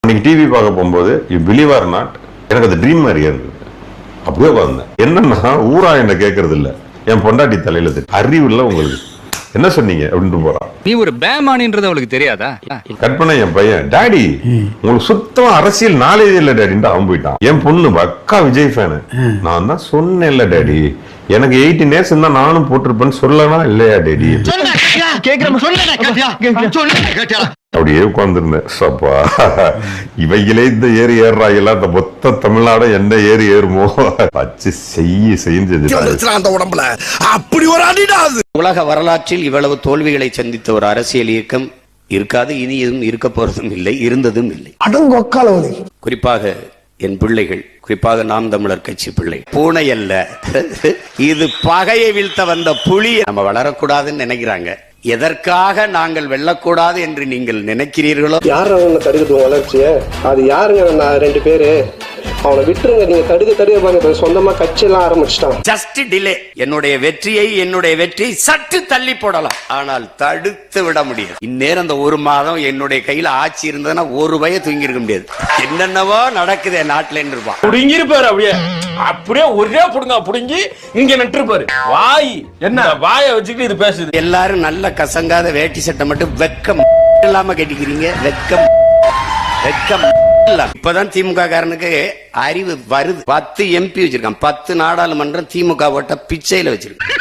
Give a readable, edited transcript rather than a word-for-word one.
அன்னைக்கு டிவி பார்க்க போகும்போது யூ பிலீவ் ஆர் நாட், எனக்கு அது ட்ரீம் மாதிரியே இருந்தது. அப்படியே வந்தேன். என்னன்னா ஊரா என்ன கேட்கறது இல்ல, என் பொண்டாட்டி தலையில அறிவு இல்ல உங்களுக்கு, என்ன சொன்னீங்க அப்படின்ட்டு போறான். நீ ஒரு பேமானின்றது அவளுக்கு தெரியாதா? கட் பண்ண என் பையன், டாடி உங்களுக்கு சுத்தமா அரசியல் நாலேஜ் இல்ல டாடின்ட்டு அவன் போயிட்டான். என் பொண்ணு அக்கா விஜய் ஃபேனு. நான் தான் சொன்னேன்ல டாடி, எனக்கு 18 நேசம் தான் நானும் போட்டிருப்பேன்னு சொல்லலாம் இல்லையா டாடி? அப்படியே உட்கார்ந்துருந்தேன். சப்பா இவைகளே இந்த ஏறி ஏறுறாங்களா, இந்த மொத்த தமிழ்நாடு என்ன ஏறி ஏறுமோ வச்சு செய்ய உடம்புல அப்படி ஒரு அடிடாது. உலக வரலாற்றில் இவ்வளவு தோல்விகளை சந்தித்த ஒரு அரசியல் இயக்கம் இருக்காது, இனி எதுவும் இருக்க போறதும் இல்லை, இருந்ததும் இல்லை. குறிப்பாக என் பிள்ளைகள், குறிப்பாக நாம் தமிழர் கட்சி பிள்ளை பூனை அல்ல, இது பகையை வீழ்த்த வந்த புலி. நம்ம வளரக்கூடாதுன்னு நினைக்கிறாங்க. எதற்காக நாங்கள் வெல்லக்கூடாது என்று நீங்கள் நினைக்கிறீர்களோ? யார் அவங்க தடுக்கட்டும் வளர்ச்சிய, அது யாருங்க? 2 பேரு அவனை விட்டுருங்க. நீங்க தடுக்க பாருங்க, சொந்தமா கட்சியெல்லாம் ஆரம்பிச்சிட்டான். Just delay. என்னுடைய வெற்றியை சற்று தள்ளி போடலாம், ஆனால் தடுத்து விட முடியாது. இந்நேரம் அந்த 1 மாதம் என்னுடைய கையில ஆட்சி இருந்ததுன்னா 1 பய தூங்கி இருக்க முடியாது. என்னென்னவோ நடக்குது என் நாட்டுல இருப்பான். புடுங்கிருப்பாரு, அப்படியே ஒரே புடுங்க புடுங்கி இங்க நட்டுருப்பாரு. வாய் என்ன வாய வச்சுக்கிட்டு இது பேசுது. எல்லாரும் நல்ல கசங்காத வேட்டி சட்டை மட்டும் வெக்கம் இல்லாம கட்டிக்கிறீங்க. வெக்கம் இப்பதான் திமுக காரனுக்கு அறிவு வருது. 10 MP வச்சிருக்கான், 10 நாடாளுமன்றம் திமுக ஓட்ட பிச்சையில வச்சிருக்கான்.